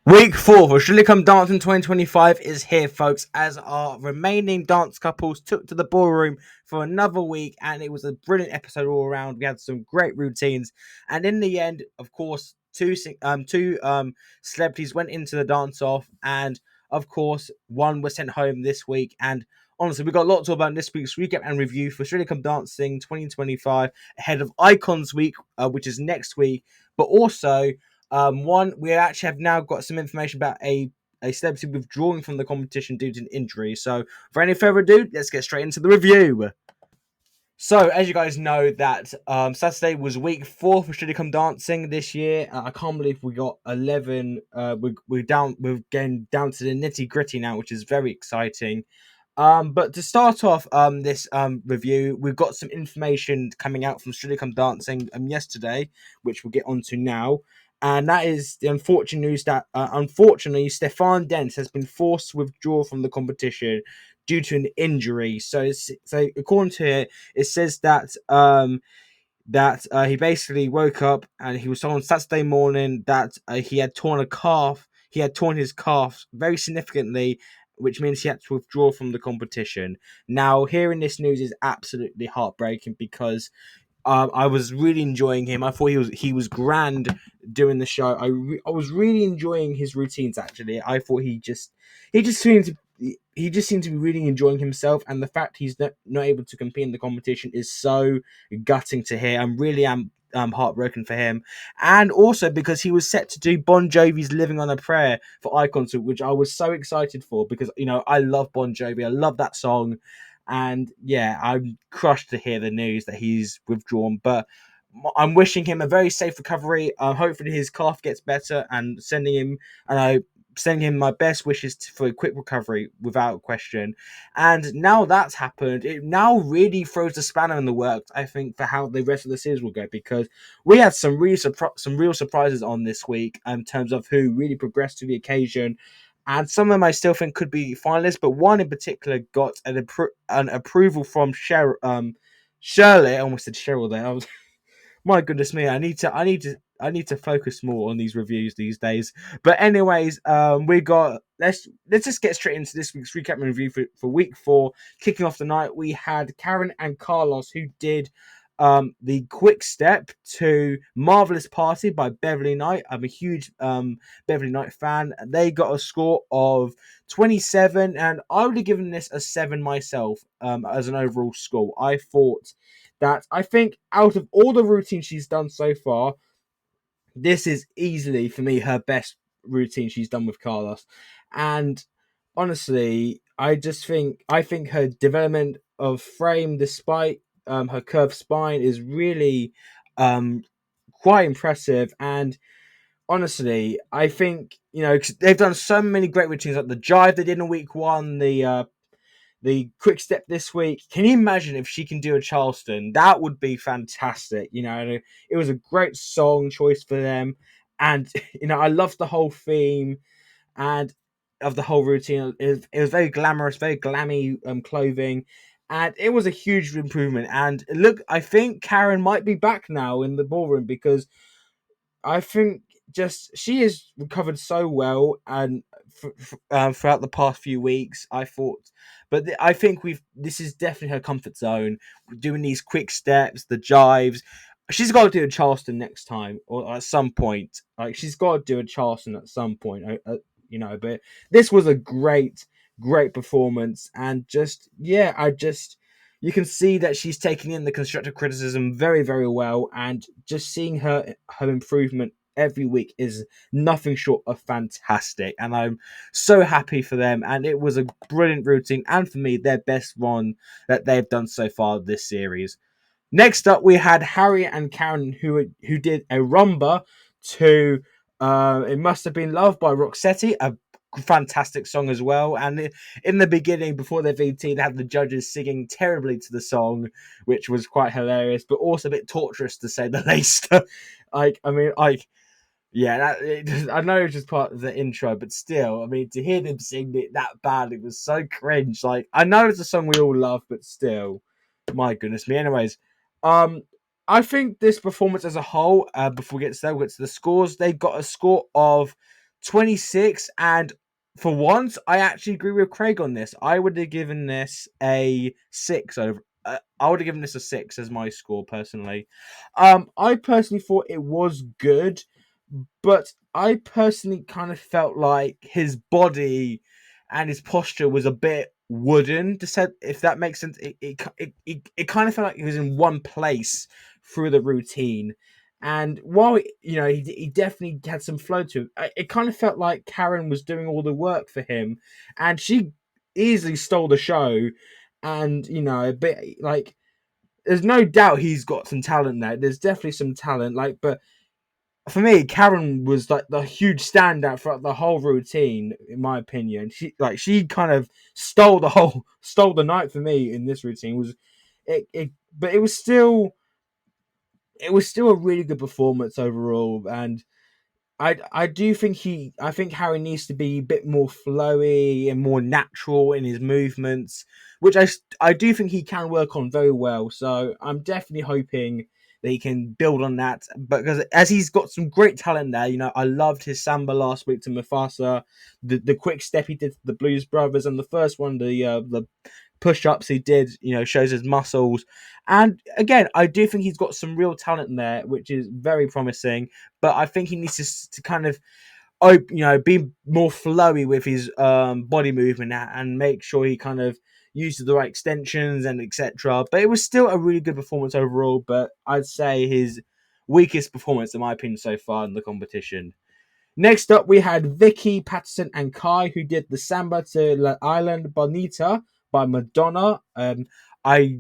Week 4 for Surely Come Dancing 2025 is here, folks, as our remaining dance couples took to the ballroom for another week, and it was a brilliant episode all around. We had some great routines, and in the end, of course, two celebrities went into the dance off, and of course, one was sent home this week. And honestly, we got a lot to talk about this week's recap and review for Surely Come Dancing 2025 ahead of Icons Week, which is next week, but also. We actually have now got some information about a celebrity withdrawing from the competition due to an injury. So, for any further ado, let's get straight into the review. So, as you guys know, that Saturday was week 4 for Should Come Dancing this year. I can't believe we got 11. We're getting down to the nitty gritty now, which is very exciting. But to start off this review, we've got some information coming out from Studio Come Dancing yesterday, which we'll get onto now. And that is the unfortunate news that unfortunately Stefan Dent has been forced to withdraw from the competition due to an injury. So according to it, it says that he basically woke up and he was told on Saturday morning that he had torn a calf. He had torn his calf very significantly, which means he had to withdraw from the competition. Now, hearing this news is absolutely heartbreaking because I was really enjoying him. I thought he was grand doing the show. I was really enjoying his routines. Actually, I thought he just seemed to be really enjoying himself, and the fact he's not able to compete in the competition is so gutting to hear. I'm really heartbroken for him, and also because he was set to do Bon Jovi's "Living on a Prayer" for Icons, which I was so excited for because I love Bon Jovi. I love that song. And yeah, I'm crushed to hear the news that he's withdrawn. But I'm wishing him a very safe recovery. Hopefully his calf gets better, and sending him my best wishes for a quick recovery without question. And now that's happened, it now really throws the spanner in the works, I think, for how the rest of the series will go, because we had some real surprises on this week in terms of who really progressed to the occasion. And some of them I still think could be finalists, but one in particular got an approval from Shirley. I almost said Cheryl there. My goodness me, I need to focus more on these reviews these days. But anyways, we got let's just get straight into this week's recap and review for week 4. Kicking off the night, we had Karen and Carlos, who did the quick step to Marvelous Party by Beverly Knight. I'm a huge Beverly Knight fan. They got a score of 27, and I would have given this a 7 myself as an overall score. I think out of all the routines she's done so far, this is easily for me her best routine she's done with Carlos. And honestly, I think her development of frame, despite her curved spine, is really um, quite impressive. And honestly, I think they've done so many great routines, like the jive they did in week 1, the quick step this week. Can you imagine if she can do a Charleston? That would be fantastic. It was a great song choice for them. And, I loved the whole theme and of the whole routine. It was very glamorous, very glammy clothing. And it was a huge improvement. And look, I think Karen might be back now in the ballroom, because I think just she has recovered so well, and throughout the past few weeks, I thought, but I think this is definitely her comfort zone. Doing these quick steps, the jives. She's got to do a Charleston next time, or at some point. Like, she's got to do a Charleston at some point. But this was a great performance, and just yeah, you can see that she's taking in the constructive criticism very, very well, and just seeing her improvement every week is nothing short of fantastic. And I'm so happy for them. And it was a brilliant routine, and for me, their best one that they've done so far this series. Next up, we had Harry and Karen, who did a rumba to "It Must Have Been Love" by Roxette, a fantastic song as well. And in the beginning, before their VT, they had the judges singing terribly to the song, which was quite hilarious, but also a bit torturous, to say the least. Yeah, I know it's just part of the intro, but still, I mean, to hear them sing it that bad, it was so cringe. Like, I know it's a song we all love, but still, my goodness me. Anyways, um, I think this performance as a whole, before we get to that, we'll get to the scores. They got a score of 26. And for once, I actually agree with Craig on this. I would have given this a 6 over. I would have given this a 6 as my score personally. I personally thought it was good, but I personally kind of felt like his body and his posture was a bit wooden. To say, if that makes sense, it kind of felt like he was in one place through the routine. And while he definitely had some flow to it, it kind of felt like Karen was doing all the work for him, and she easily stole the show. And a bit like there's no doubt he's got some talent there. There's definitely some talent, but for me, Karen was like the huge standout for the whole routine, in my opinion. She kind of stole the night for me in this routine. But it was still a really good performance overall, and I think Harry needs to be a bit more flowy and more natural in his movements, which I do think he can work on very well. So I'm definitely hoping that he can build on that, because as he's got some great talent there. I loved his samba last week to Mufasa, the quick step he did to the Blues Brothers, and the first one, the push-ups he did, shows his muscles. And again, I do think he's got some real talent in there, which is very promising. But I think he needs to kind of be more flowy with his body movement, and make sure he kind of uses the right extensions and etc. But it was still a really good performance overall. But I'd say his weakest performance, in my opinion, so far in the competition. Next up, we had Vicky, Patterson, and Kai, who did the Samba to La Island Bonita by Madonna. I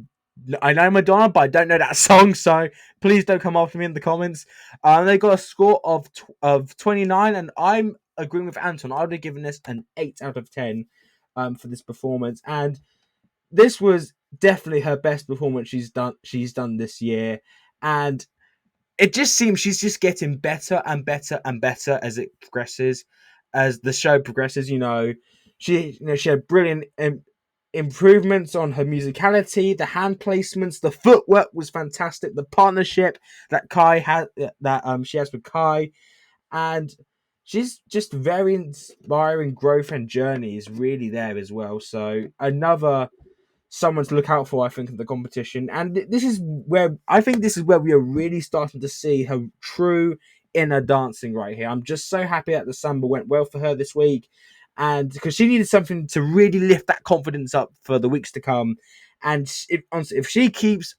I know Madonna, but I don't know that song, so please don't come after me in the comments. They got a score of 29, and I'm agreeing with Anton. I would have given this an 8 out of 10 for this performance, and this was definitely her best performance she's done this year, and it just seems she's just getting better and better and better as it progresses, as the show progresses. She had brilliant improvements on her musicality, the hand placements, the footwork was fantastic, the partnership that Kai had that she has with Kai, and she's just very inspiring. Growth and journey is really there as well. So another someone to look out for, I think, in the competition. And this is where we are really starting to see her true inner dancing right here. I'm just so happy that the samba went well for her this week, and because she needed something to really lift that confidence up for the weeks to come. And if she keeps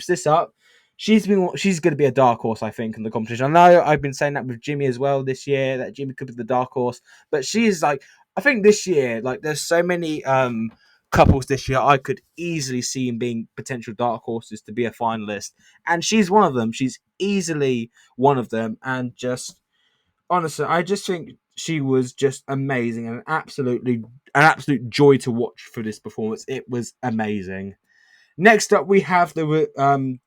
this up, she's going to be a dark horse, I think, in the competition. I know I've been saying that with Jimmy as well this year, that Jimmy could be the dark horse, but she is like, I think this year, like, there's so many couples this year I could easily see him being potential dark horses to be a finalist, and she's one of them. She's easily one of them, and just honestly, I just think she was just amazing, and an absolute joy to watch for this performance. It was amazing. Next up, we have Stefan,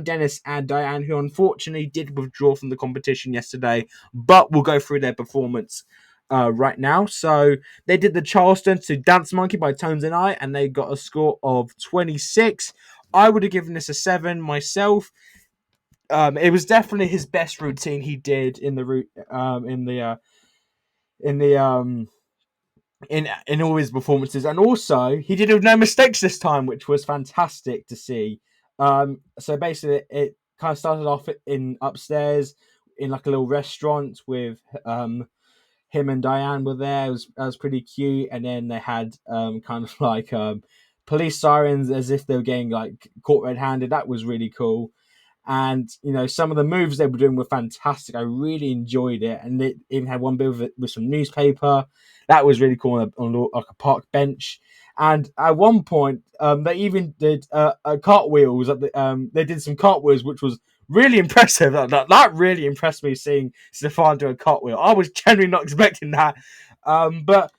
Dennis, and Diane, who unfortunately did withdraw from the competition yesterday, but we'll go through their performance right now. So they did the Charleston to Dance Monkey by Tones and I, and they got a score of 26. I would have given this a 7 myself. It was definitely his best routine he did in the route in the in all his performances, and also he did it with no mistakes this time, which was fantastic to see. So basically, it kind of started off in upstairs in like a little restaurant with him and Diane were there. It was pretty cute, and then they had kind of like police sirens as if they were getting like caught red-handed. That was really cool. And some of the moves they were doing were fantastic. I really enjoyed it, and it even had one bit with some newspaper that was really cool on like a park bench. And at one point, they even did cartwheels. They did some cartwheels, which was really impressive. That really impressed me, seeing Stefan do a cartwheel. I was generally not expecting that, but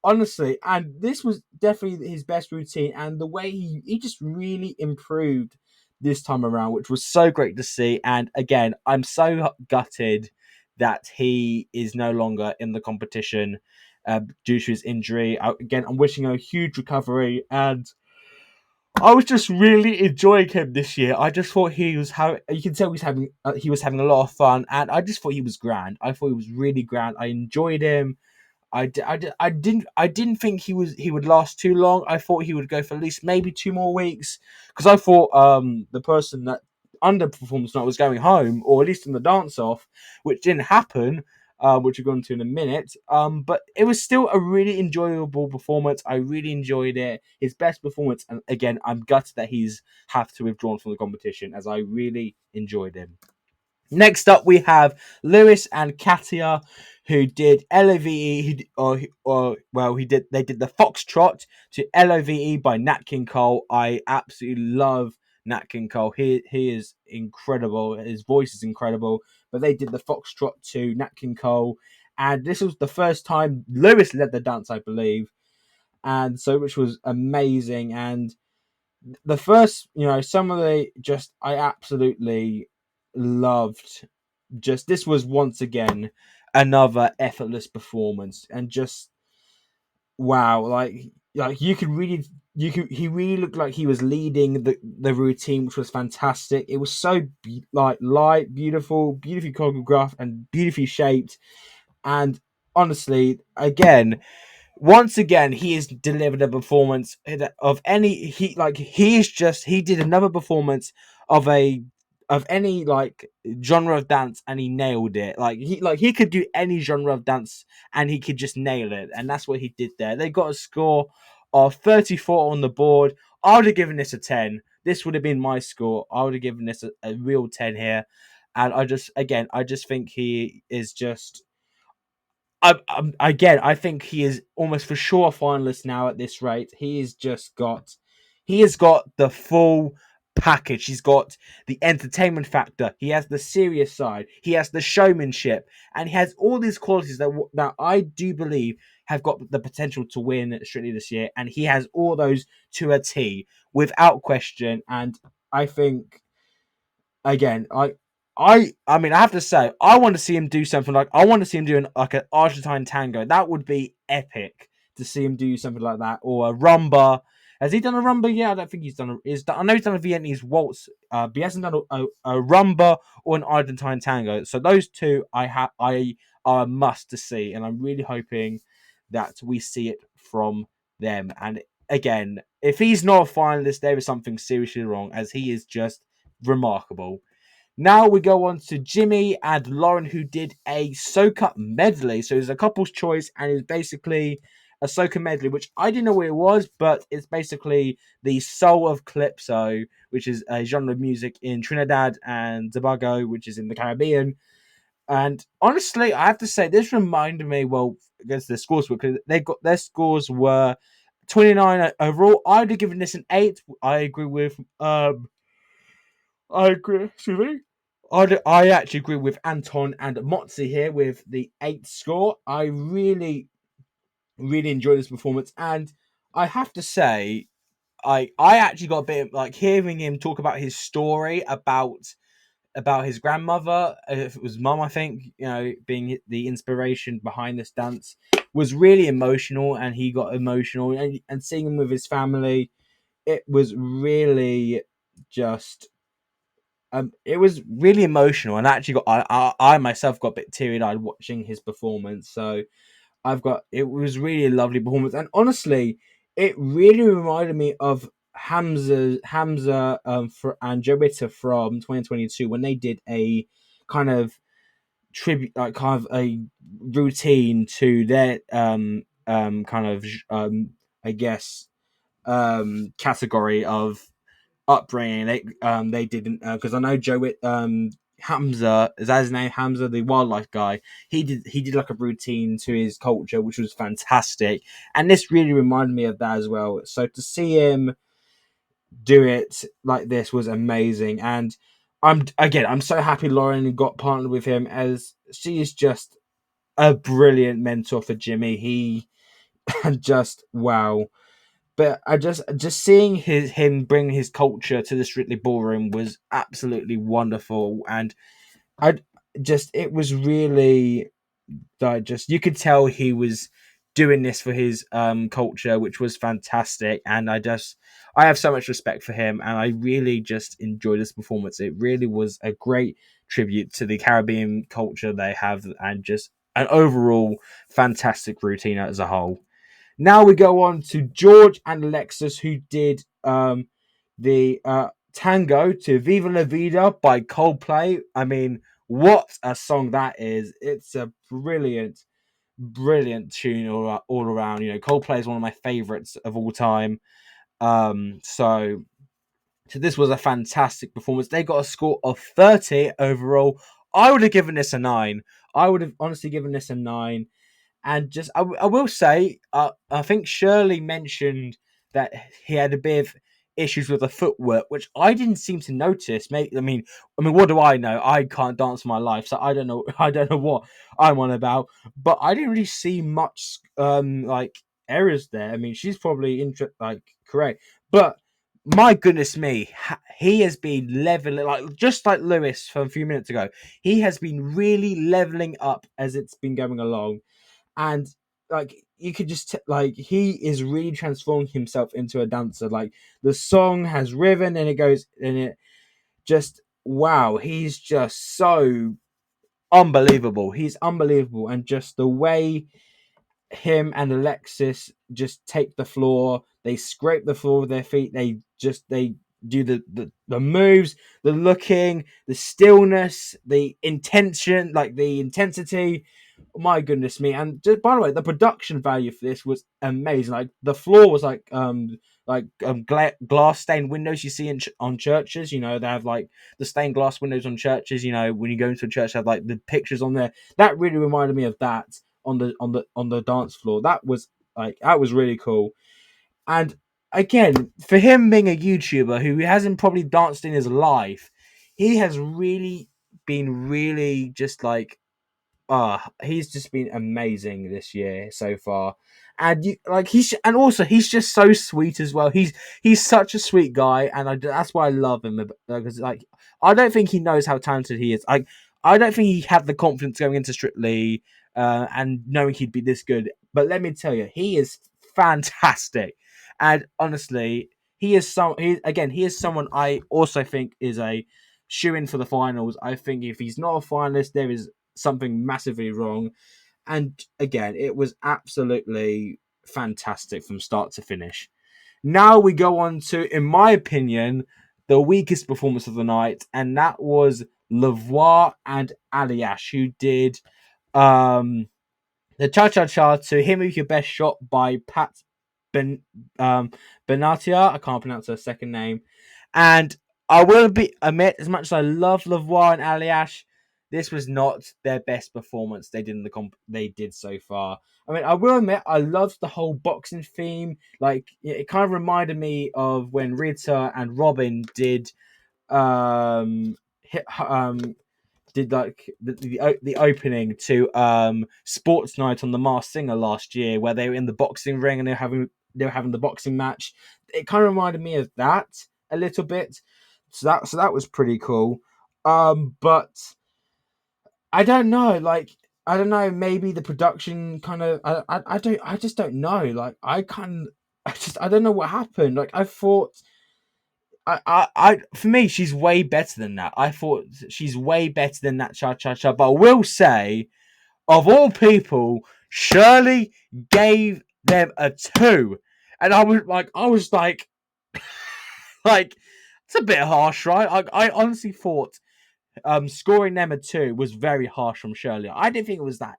honestly, and this was definitely his best routine, and the way he just really improved this time around, which was so great to see. And again, I'm so gutted that he is no longer in the competition due to his injury. I'm wishing him a huge recovery, and I was just really enjoying him this year. I just thought he was having. You can tell he was having a lot of fun, and I just thought he was grand. I thought he was really grand. I enjoyed him. I didn't think he would last too long. I thought he would go for at least maybe 2 more weeks because I thought the person that underperformed tonight was going home or at least in the dance off, which didn't happen. Which we'll go into in a minute. But it was still a really enjoyable performance. I really enjoyed it. His best performance, and again, I'm gutted that he's have to withdrawn from the competition as I really enjoyed him. Next up, we have Lewis and Katia, who did LOVE, he did. They did the Foxtrot to LOVE by Nat King Cole. I absolutely love Nat King Cole. He is incredible. His voice is incredible. But they did the Foxtrot to Nat King Cole, and this was the first time Lewis led the dance, I believe, and so which was amazing. And the first, some of the just I absolutely loved. Just this was once again another effortless performance, and just wow, like you could really he really looked like he was leading the routine, which was fantastic. It was so like light, beautiful, beautifully choreographed, and beautifully shaped. And honestly, again, once again, he has delivered a performance of any he did another performance of a of any genre of dance, and he nailed it. He could do any genre of dance and he could just nail it, and that's what he did there. They got a score of 34 on the board. I would have given this a 10. This would have been my score. I would have given this a real 10 here. And I just think he is just again, I think he is almost for sure a finalist now at this rate. He has got the full package. He's got the entertainment factor. He has the serious side. He has the showmanship, and he has all these qualities that I do believe have got the potential to win Strictly this year. And he has all those to a T without question. And I think again, I mean, I have to say, I want to see him do something I want to see him doing like an Argentine tango. That would be epic to see him do something like that, or a rumba. Has he done a rumba yet? I don't think he's done. I know he's done a Viennese waltz, but he hasn't done a rumba or an Argentine tango. So those two, I are a must to see, and I'm really hoping that we see it from them. And again, if he's not a finalist, there is something seriously wrong, as he is just remarkable. Now we go on to Jimmy and Lauren, who did a soca medley. So it's a couple's choice, and it's basically a soca medley, which I didn't know what it was, but it's basically the soul of calypso, which is a genre of music in Trinidad and Tobago, which is in the Caribbean. And honestly, I have to say, this reminded me, well, against their scores, because they got their scores were 29 overall. I'd have given this an 8. I agree. Excuse me. I actually agree with Anton and Motzi here with the 8 score. I really, really enjoyed this performance, and I have to say, I actually got a bit of, like, hearing him talk about his story about his grandmother, if it was mum, I think, being the inspiration behind this dance, was really emotional, and he got emotional, and seeing him with his family, it was really just it was really emotional, and actually I myself got a bit teary eyed watching his performance. So it was really a lovely performance, and honestly, it really reminded me of Hamza and Jobita from 2022 when they did a kind of tribute, like kind of a routine to their kind of I guess category of upbringing. They didn't, because I know Hamza, is that his name? Hamza, the wildlife guy. He did like a routine to his culture, which was fantastic, and this really reminded me of that as well. So to see him do it like this was amazing, and I'm so happy Lauren got partnered with him, as she is just a brilliant mentor for Jimmy. He just wow. But I just seeing him bring his culture to the Strictly Ballroom was absolutely wonderful, and I just it was really like, just you could tell he was doing this for his culture, which was fantastic, and I have so much respect for him, and I really just enjoyed this performance. It really was a great tribute to the Caribbean culture they have, and just an overall fantastic routine as a whole. Now we go on to George and Alexis, who did the tango to Viva La Vida by Coldplay. I mean, what a song that is! It's a brilliant tune all around. You know, Coldplay is one of my favorites of all time. So this was a fantastic performance. They got a score of 30 overall. I would have given this a 9. I would have honestly given this a 9. And just, I will say, I think Shirley mentioned that he had a bit of issues with the footwork, which I didn't seem to notice. Maybe, I mean, what do I know? I can't dance for my life, so I don't know. I don't know what I'm on about. But I didn't really see much like errors there. I mean, she's probably correct, but my goodness me, he has been leveling, like just like Lewis from a few minutes ago. He has been really leveling up as it's been going along, and like you could just like he is really transforming himself into a dancer. Like the song has rhythm and it goes and it just wow, he's just so unbelievable. He's unbelievable, and just the way him and Alexis just take the floor. They scrape the floor with their feet. They do the moves, the looking, the stillness, the intention, like the intensity. My goodness me! And just, by the way, the production value for this was amazing. Like the floor was glass stained windows you see on churches. You know, they have like the stained glass windows on churches. You know, when you go into a church, they have like the pictures on there. That really reminded me of that on the dance floor. That was really cool. And again, for him being a YouTuber who hasn't probably danced in his life, he has really been really just like he's just been amazing this year so far. And and also he's just so sweet as well. He's such a sweet guy, and that's why I love him because like I don't think he knows how talented he is. I don't think he had the confidence going into Strictly and knowing he'd be this good. But let me tell you, he is fantastic, and honestly, he is someone I also think is a shoe in for the finals. I think if he's not a finalist, there is something massively wrong. And again, it was absolutely fantastic from start to finish. Now we go on to, in my opinion, the weakest performance of the night, and that was Lavoie and Aliash, who did the Cha Cha Cha to Him With Your Best Shot by Pat ben, um, Benatia. I can't pronounce her second name. And I will admit, as much as I love Lavoie and Aliash, this was not their best performance they did in the they did so far. I mean, I will admit I loved the whole boxing theme. Like it kind of reminded me of when Rita and Robin um hit, did like the opening to Sports Night on the Masked Singer last year, where they were in the boxing ring and they were having the boxing match. It kind of reminded me of that a little bit. So that was pretty cool. But I don't know, like I don't know, maybe the production kind of I just don't know. Like I don't know what happened. Like I thought for me, she's way better than that. I thought she's way better than that Cha Cha Cha. But I will say, of all people, Shirley gave them a 2. And I was like, it's a bit harsh, right? I honestly thought scoring them a 2 was very harsh from Shirley. I didn't think it was that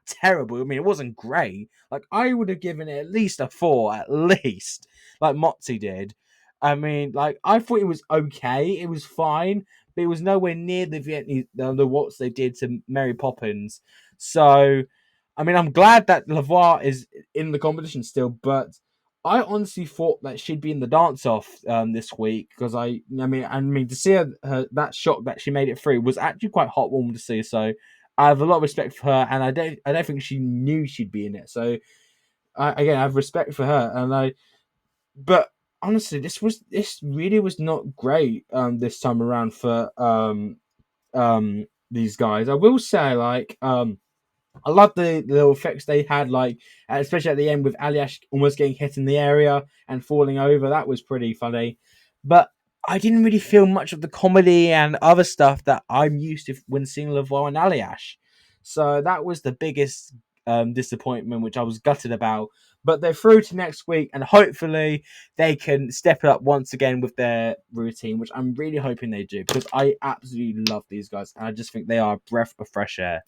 terrible. I mean, it wasn't great. Like I would have given it at least a 4, at least, like Motzi did. I mean, like I thought it was okay. It was fine, but it was nowhere near the Vietnamese the what they did to Mary Poppins. So, I mean, I'm glad that Lavoie is in the competition still, but I honestly thought that she'd be in the dance off this week because I mean to see her that shock that she made it through was actually quite heartwarming to see. So I have a lot of respect for her, and I don't think she knew she'd be in it. So again, I have respect for her, but honestly, this really was not great this time around for these guys. I will say I love the little effects they had, like especially at the end with Aliash almost getting hit in the area and falling over. That was pretty funny, but I didn't really feel much of the comedy and other stuff that I'm used to when seeing Lavar and Aliash. So that was the biggest disappointment, which I was gutted about. But they're through to next week, and hopefully they can step it up once again with their routine, which I'm really hoping they do because I absolutely love these guys, and I just think they are a breath of fresh air.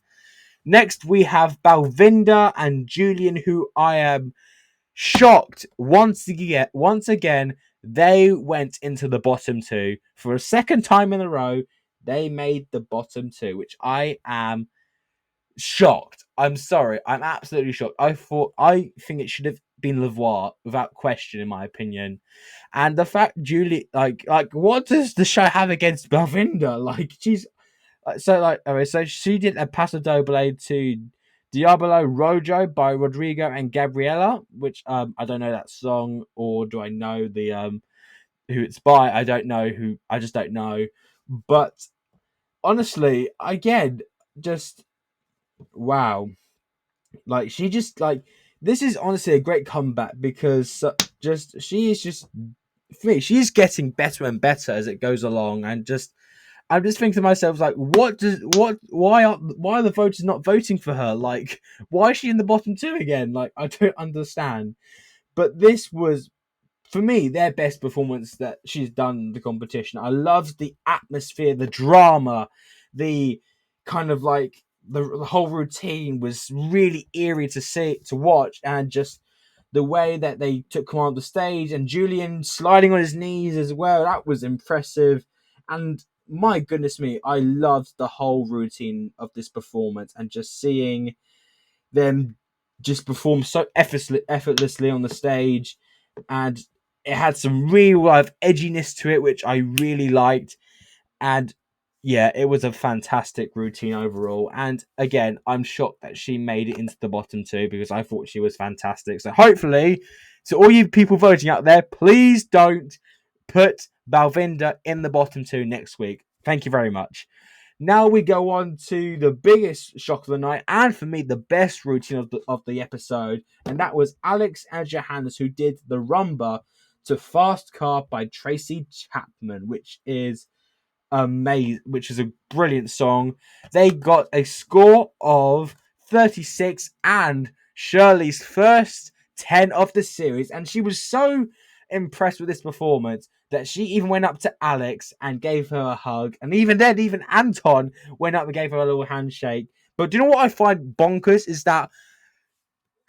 Next, we have Balvinda and Julian, who I am shocked once again. Once again, they went into the bottom two for a second time in a row. They made the bottom two, which I am shocked. I'm sorry, I'm absolutely shocked. I think it should have been Lavoie without question, in my opinion. And the fact Julie, what does the show have against Balvinda? Like, she's so she did a Paso Doble to Diablo Rojo by Rodrigo and Gabriela, which I don't know that song, or do I know the who it's by? I don't know who. I just don't know. But honestly, again, just wow. Like, she just like this is honestly a great comeback because just she is just for me. She's getting better and better as it goes along, and just I'm just thinking to myself, like, why are the voters not voting for her? Like, why is she in the bottom two again? Like, I don't understand. But this was, for me, their best performance that she's done in the competition. I loved the atmosphere, the drama, the kind of like the whole routine was really eerie to see, to watch, and just the way that they took command of the stage and Julian sliding on his knees as well. That was impressive. And my goodness me, I loved the whole routine of this performance and just seeing them just perform so effortlessly on the stage. And it had some real life edginess to it, which I really liked. And yeah, it was a fantastic routine overall. And again, I'm shocked that she made it into the bottom two because I thought she was fantastic. So hopefully, to all you people voting out there, please don't put Balvinda in the bottom two next week. Thank you very much. Now we go on to the biggest shock of the night, and for me, the best routine of the episode, and that was Alex and Johannes who did the rumba to Fast Car by Tracy Chapman, which is amazing, which is a brilliant song. They got a score of 36 and Shirley's first 10 of the series, and she was so impressed with this performance that she even went up to Alex and gave her a hug, and even then, even Anton went up and gave her a little handshake. But do you know what I find bonkers is that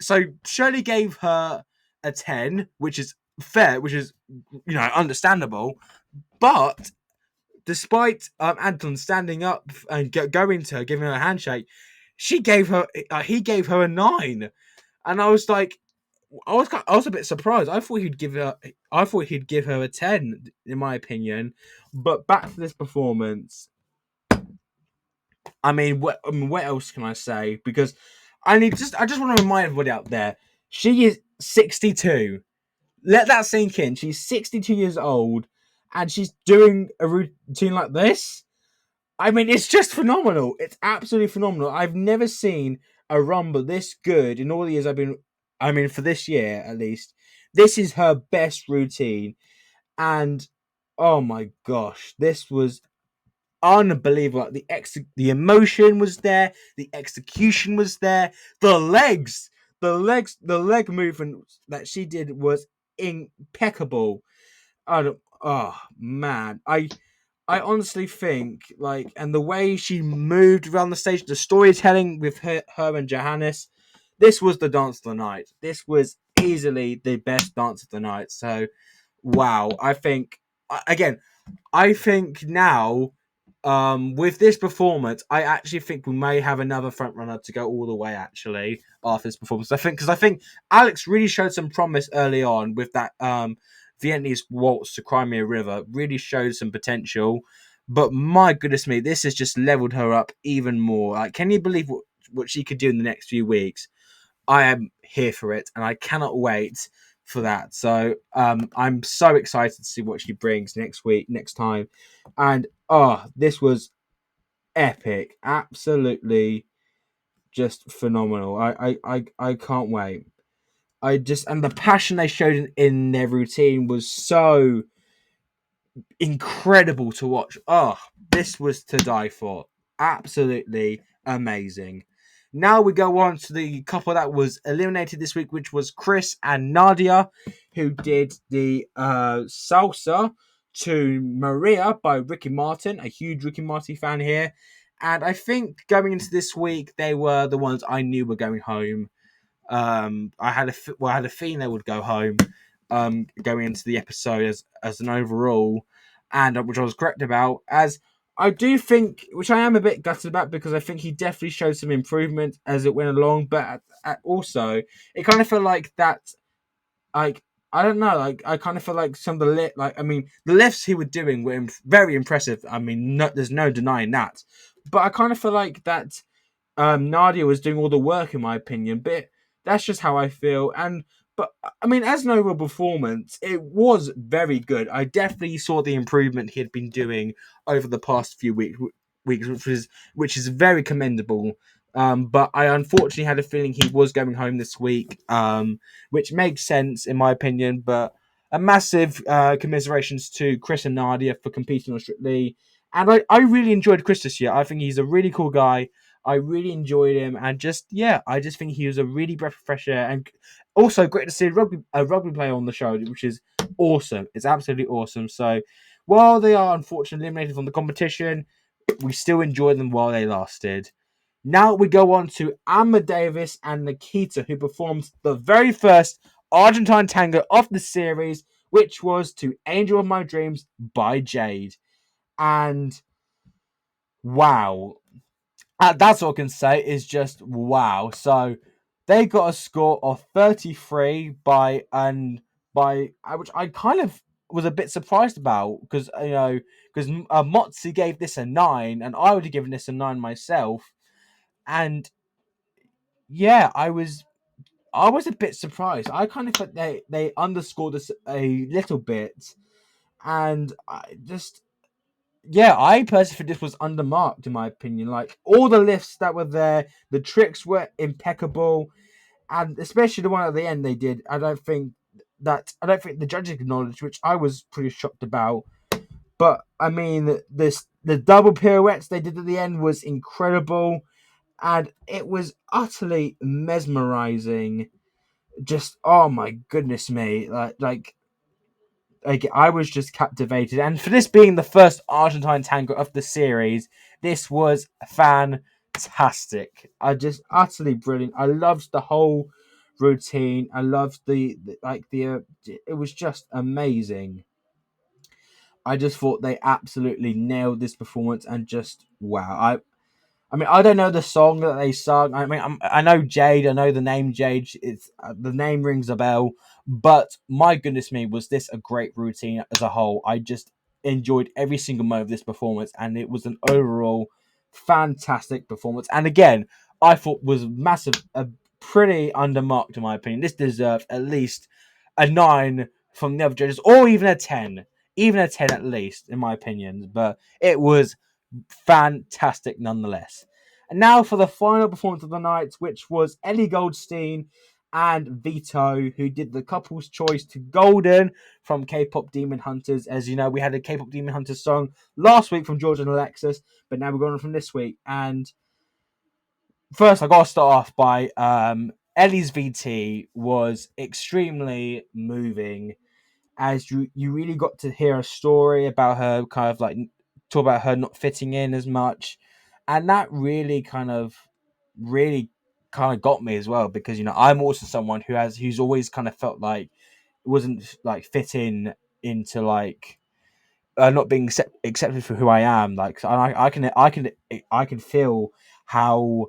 so Shirley gave her a 10, which is fair, which is understandable, but despite Anton standing up and going to her, giving her a handshake, he gave her a 9, and I was like, I was a bit surprised. I thought he'd give her a 10, in my opinion. But back to this performance. What else can I say? Because I just want to remind everybody out there, she is 62. Let that sink in. She's 62 years old, and she's doing a routine like this. I mean, it's just phenomenal. It's absolutely phenomenal. I've never seen a Rumble this good in all the years I've been. I mean, for this year at least, this is her best routine, and oh my gosh, this was unbelievable. Like, the emotion was there, the execution was there, the leg movement that she did was impeccable. Oh man, I honestly think, like, and the way she moved around the stage, the storytelling with her and Johannes, this was the dance of the night. This was easily the best dance of the night. So, wow. Again, I think now, with this performance, I actually think we may have another front runner to go all the way. Actually, after this performance, I think Alex really showed some promise early on with that Viennese waltz to Crimea River. Really showed some potential, but my goodness me, this has just leveled her up even more. Like, can you believe what she could do in the next few weeks? I am here for it, and I cannot wait for that. So I'm so excited to see what she brings next week, next time. And this was epic, absolutely just phenomenal. I can't wait. And the passion they showed in their routine was so incredible to watch. Oh, this was to die for. Absolutely amazing. Now we go on to the couple that was eliminated this week, which was Chris and Nadia, who did the Salsa to Maria by Ricky Martin, a huge Ricky Martin fan here. And I think going into this week, they were the ones I knew were going home. I had a feeling they would go home. Going into the episode as an overall, and which I was correct about. As I do think, which I am a bit gutted about, because I think he definitely showed some improvement as it went along. But also, it kind of felt like that. Like, I don't know. Like, I kind of feel like some of the lifts he was doing were very impressive. I mean, there's no denying that. But I kind of feel like that Nadia was doing all the work, in my opinion. But that's just how I feel. But I mean, as an overall performance, it was very good. I definitely saw the improvement he had been doing over the past few weeks, which is very commendable. But I unfortunately had a feeling he was going home this week, which makes sense in my opinion. But a massive commiserations to Chris and Nadia for competing on Strictly. And I really enjoyed Chris this year. I think he's a really cool guy. I really enjoyed him, and I just think he was a really breath of fresh air, and also great to see a rugby player on the show, which is awesome. It's absolutely awesome. So while they are unfortunately eliminated from the competition, we still enjoyed them while they lasted. Now we go on to Amma Davis and Nikita, who performed the very first Argentine tango of the series, which was to Angel of My Dreams by Jade. And wow, that's all I can say is just wow. So they got a score of 33 which I kind of was a bit surprised about, because Motzi gave this a 9 and I would have given this a 9 myself. And yeah, I was a bit surprised. I kind of thought they underscored this a little bit, and I just yeah, I personally think this was undermarked in my opinion. Like, all the lifts that were there, the tricks were impeccable, and especially the one at the end they did. I don't think the judges acknowledged, which I was pretty shocked about. But I mean, the double pirouettes they did at the end was incredible, and it was utterly mesmerizing. Just, oh my goodness me, like I was just captivated. And for this being the first Argentine tango of the series, this was fantastic. I just utterly brilliant. I loved the whole routine. I loved it was just amazing. I just thought they absolutely nailed this performance, and just wow. I mean, I don't know the song that they sung. I mean, I know Jade. I know the name Jade. It's the name rings a bell. But my goodness me, was this a great routine as a whole? I just enjoyed every single moment of this performance, and it was an overall fantastic performance. And again, I thought was pretty undermarked in my opinion. This deserved at least a 9 from the other judges, or even a 10 at least, in my opinion. But it was fantastic nonetheless. And now for the final performance of the night, which was Ellie Goldstein and Vito, who did the couple's choice to Golden from K-pop Demon Hunters. As you know, we had a K-pop Demon Hunters song last week from George and Alexis, but now we're going on from this week. And first, I got to start off by Ellie's VT was extremely moving, as you really got to hear a story about her, kind of like talk about her not fitting in as much, and that really kind of got me as well, because I'm also someone who's always kind of felt like wasn't like fit into like not being accepted for who I am. Like, so I can feel how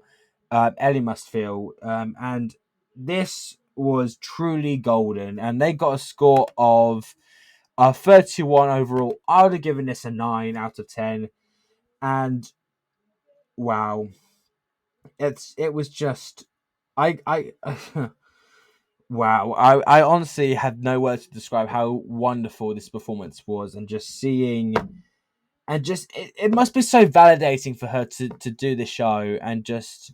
Ellie must feel, and this was truly golden, and they got a score of 31 overall. I would have given this a 9 out of 10. And wow, it was just I wow. I honestly have no words to describe how wonderful this performance was, and just seeing, and just it must be so validating for her to do the show, and just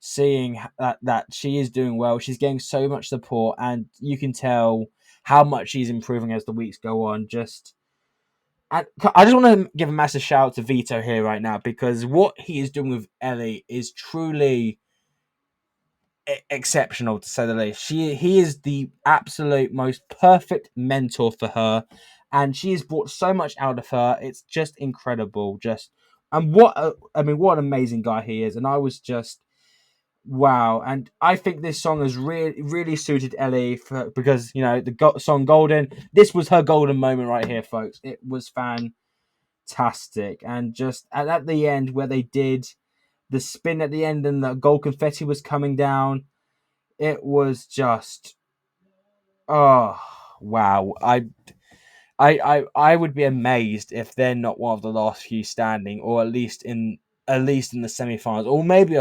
seeing that she is doing well. She's getting so much support, and you can tell how much she's improving as the weeks go on. I just want to give a massive shout out to Vito here right now, because what he is doing with Ellie is truly exceptional, to say the least. He is the absolute most perfect mentor for her, and she has brought so much out of her. It's just incredible. And what an amazing guy he is. And I was just wow. And I think this song has really suited Ellie because the song Golden. This was her golden moment right here, folks. It was fantastic, and just at the end where they did the spin at the end and the gold confetti was coming down, it was just, oh wow. I would be amazed if they're not one of the last few standing, or at least in the semi-finals, or maybe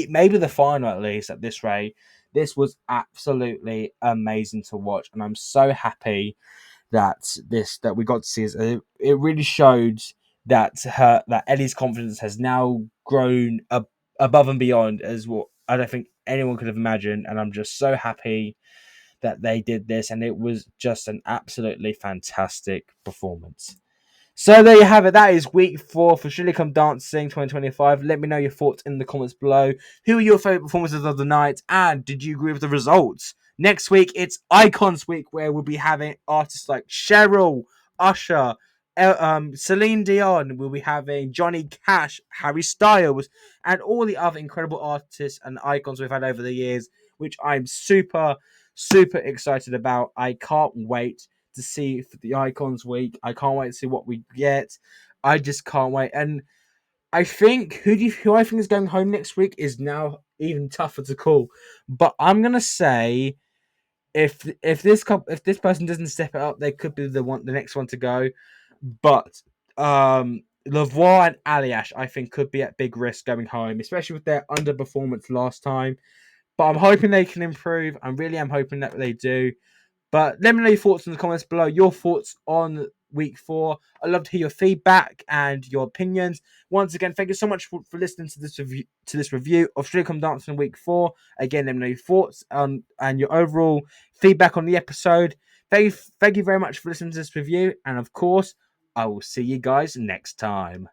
maybe the final at least. At this rate, this was absolutely amazing to watch, and I'm so happy that we got to see it. It really showed that Ellie's confidence has now grown above and beyond as what I don't think anyone could have imagined, and I'm just so happy that they did this, and it was just an absolutely fantastic performance. So there you have it. That is week 4 for Surely Come Dancing 2025. Let me know your thoughts in the comments below. Who are your favourite performances of the night, and did you agree with the results? Next week, it's Icons Week, where we'll be having artists like Cheryl, Usher, Celine Dion. We'll be having Johnny Cash, Harry Styles, and all the other incredible artists and icons we've had over the years, which I'm super, super excited about. I can't wait to see for the Icons Week. I can't wait to see what we get. I just can't wait. And I think who I think is going home next week is now even tougher to call. But I'm gonna say if this person doesn't step it up, they could be the next one to go. But Lavoie and Aliash, I think, could be at big risk going home, especially with their underperformance last time. But I'm hoping they can improve. I really am hoping that they do. But let me know your thoughts in the comments below. Your thoughts on week 4. I'd love to hear your feedback and your opinions. Once again, thank you so much for listening to this review of Strictly Come Dancing week 4. Again, let me know your thoughts and your overall feedback on the episode. Thank you very much for listening to this review. And of course, I will see you guys next time.